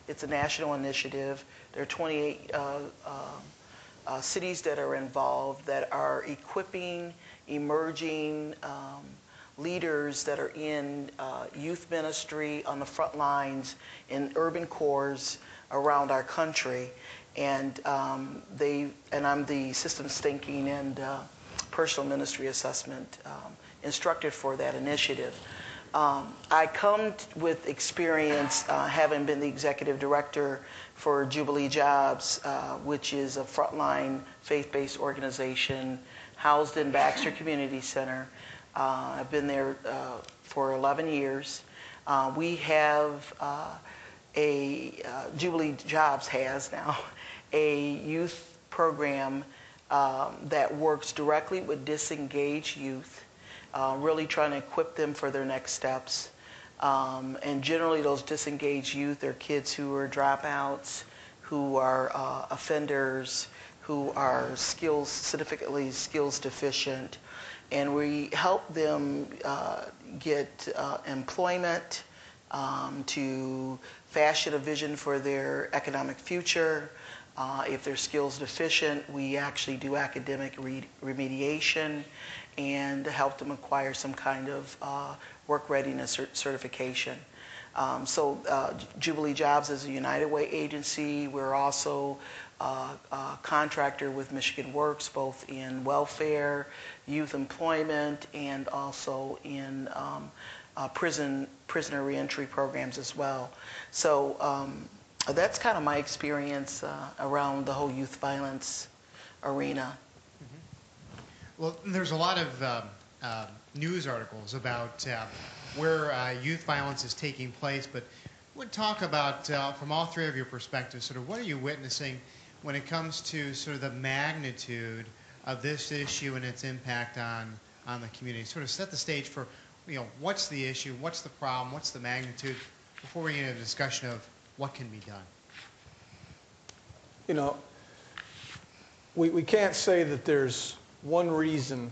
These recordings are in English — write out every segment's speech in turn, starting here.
It's a national initiative. There are 28 cities that are involved that are equipping emerging leaders that are in youth ministry on the front lines in urban cores around our country. And I'm the systems thinking and personal ministry assessment instructor for that initiative. I come with experience having been the executive director for Jubilee Jobs, which is a frontline faith-based organization housed in Baxter Community Center. I've been there for 11 years. We have Jubilee Jobs has now a youth program that works directly with disengaged youth, really trying to equip them for their next steps. And generally those disengaged youth are kids who are dropouts, who are offenders, who are significantly skills deficient. And we help them get employment, to fashion a vision for their economic future. If they're skills deficient, we actually do academic remediation and help them acquire some kind of work readiness certification. Jubilee Jobs is a United Way agency. We're also a contractor with Michigan Works, both in welfare, youth employment, and also in prisoner reentry programs as well. So that's kind of my experience around the whole youth violence arena. Mm-hmm. Well, there's a lot of news articles about where youth violence is taking place, but we'll talk about, from all three of your perspectives, sort of what are you witnessing when it comes to sort of the magnitude of this issue and its impact on the community? Sort of set the stage for, what's the issue, what's the problem, what's the magnitude, before we get into a discussion of what can be done. We can't say that there's one reason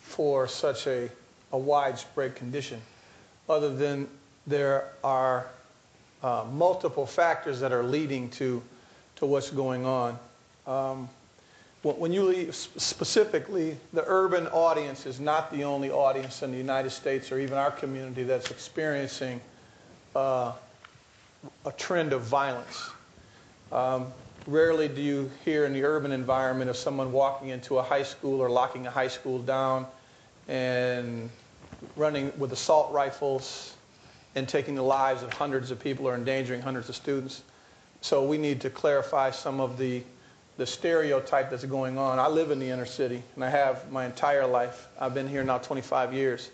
for such a widespread condition, other than there are multiple factors that are leading to what's going on. When you leave, specifically, the urban audience is not the only audience in the United States or even our community that's experiencing a trend of violence. Rarely do you hear in the urban environment of someone walking into a high school or locking a high school down and running with assault rifles and taking the lives of hundreds of people or endangering hundreds of students. So we need to clarify some of the stereotype that's going on. I live in the inner city, and I have my entire life. I've been here now 25 years.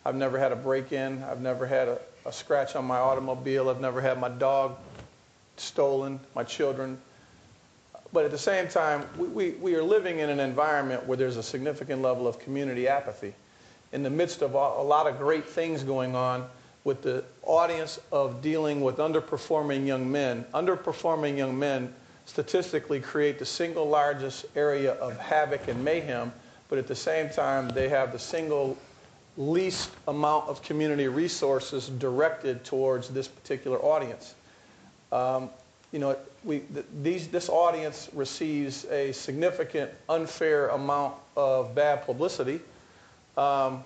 I've never had a break-in. I've never had a scratch on my automobile. I've never had my dog stolen, my children. But at the same time, we are living in an environment where there's a significant level of community apathy. In the midst of a lot of great things going on with the audience of dealing with underperforming young men statistically create the single largest area of havoc and mayhem, but at the same time, they have the single least amount of community resources directed towards this particular audience. This audience receives a significant unfair amount of bad publicity, but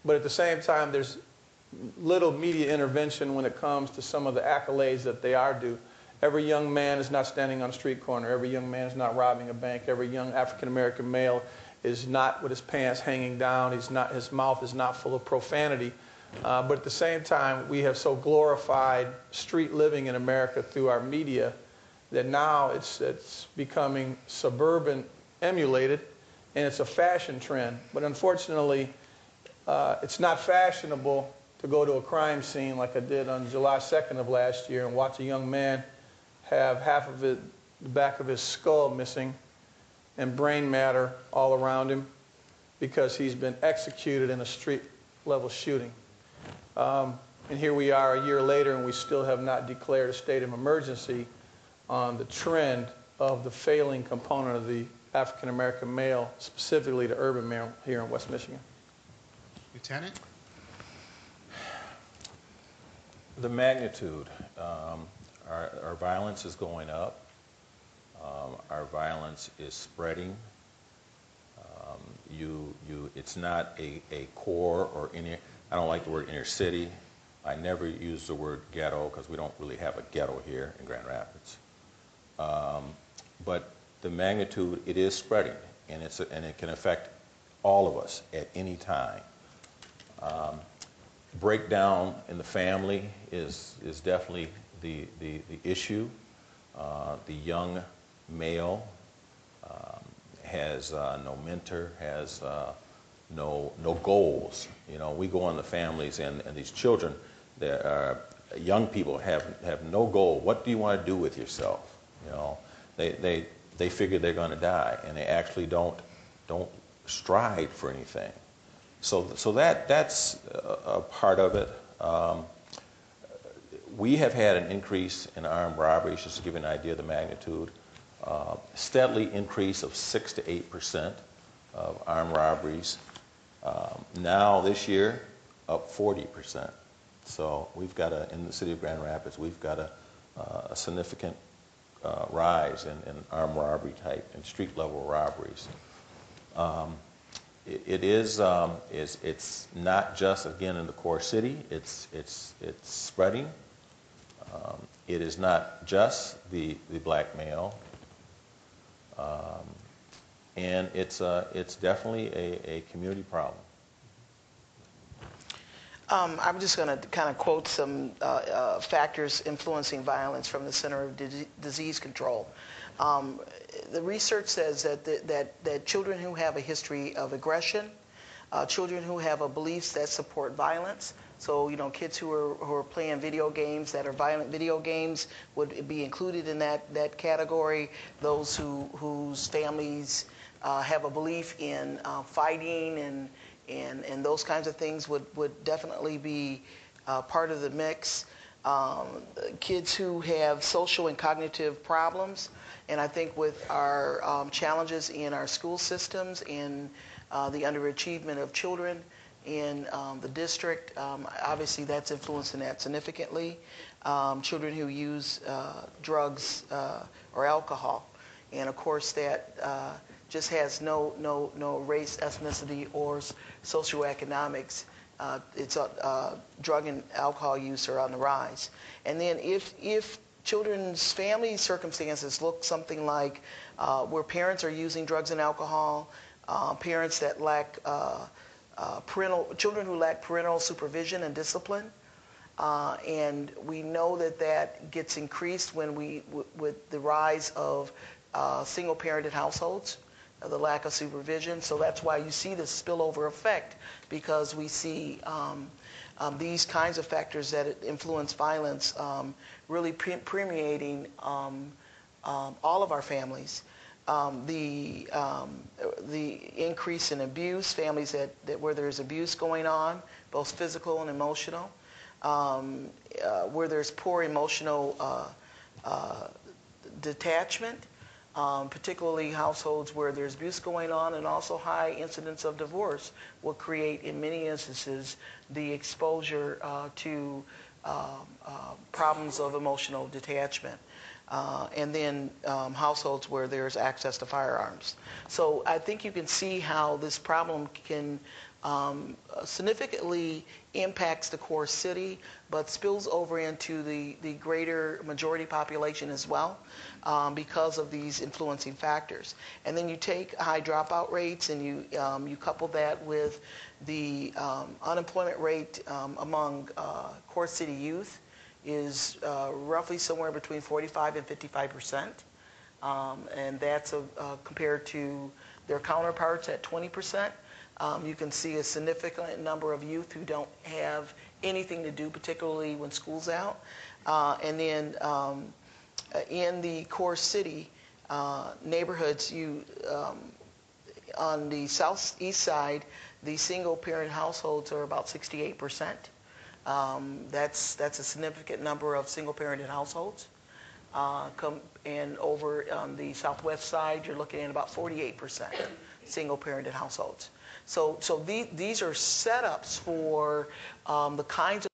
at the same time, there's little media intervention when it comes to some of the accolades that they are due. Every young man is not standing on a street corner. Every young man is not robbing a bank. Every young African-American male is not with his pants hanging down. His mouth is not full of profanity. But at the same time, we have so glorified street living in America through our media that now it's becoming suburban emulated, and it's a fashion trend. But unfortunately, it's not fashionable to go to a crime scene like I did on July 2nd of last year and watch a young man have half of the back of his skull missing and brain matter all around him because he's been executed in a street-level shooting. And here we are a year later, and we still have not declared a state of emergency on the trend of the failing component of the African-American male, specifically the urban male here in West Michigan. Lieutenant? The magnitude. our violence is going up. Our violence is spreading. It's not a core or I don't like the word inner city. I never use the word ghetto because we don't really have a ghetto here in Grand Rapids. But the magnitude, it is spreading, and it can affect all of us at any time. Breakdown in the family is definitely the issue. The young male has no mentor, has no goals. You know, we go in the families, and these children, young people have no goal. What do you want to do with yourself? You know, they figure they're going to die, and they actually don't strive for anything. So that's a part of it. We have had an increase in armed robberies, just to give you an idea of the magnitude. Steadily increase of 6 to 8% of armed robberies. Now this year, up 40%. So we've got in the city of Grand Rapids, we've got a significant rise in armed robbery type and street level robberies. It's not just, again, in the core city. It's spreading. It is not just the black male, and it's definitely a community problem. I'm just going to kind of quote some factors influencing violence from the Center of Disease Control. The research says that children who have a history of aggression, children who have beliefs that support violence, so, you know, kids who are playing video games that are violent video games would be included in that category. Those whose families have a belief in fighting and those kinds of things would definitely be part of the mix. Kids who have social and cognitive problems, and I think with our challenges in our school systems and the underachievement of children in the district, obviously that's influencing that significantly. Children who use drugs or alcohol, and of course that just has no race, ethnicity, or socioeconomics. It's drug and alcohol use are on the rise. And then if children's family circumstances look something like where parents are using drugs and alcohol, parents that lack children who lack parental supervision and discipline, and we know that gets increased when with the rise of single-parented households, the lack of supervision. So that's why you see this spillover effect, because we see these kinds of factors that influence violence really permeating all of our families. The increase in abuse, families that where there's abuse going on, both physical and emotional, where there's poor emotional detachment, particularly households where there's abuse going on, and also high incidence of divorce will create, in many instances, the exposure to problems of emotional detachment. And then households where there's access to firearms. So I think you can see how this problem can significantly impacts the core city, but spills over into the greater majority population as well, because of these influencing factors. And then you take high dropout rates and you couple that with the unemployment rate among core city youth is roughly somewhere between 45 and 55%, and that's compared to their counterparts at 20%. You can see a significant number of youth who don't have anything to do, particularly when school's out. And then in the core city neighborhoods, on the southeast side, the single-parent households are about 68%. That's a significant number of single-parented households. And over on the southwest side, you're looking at about 48% single-parented households. So these are setups for the kinds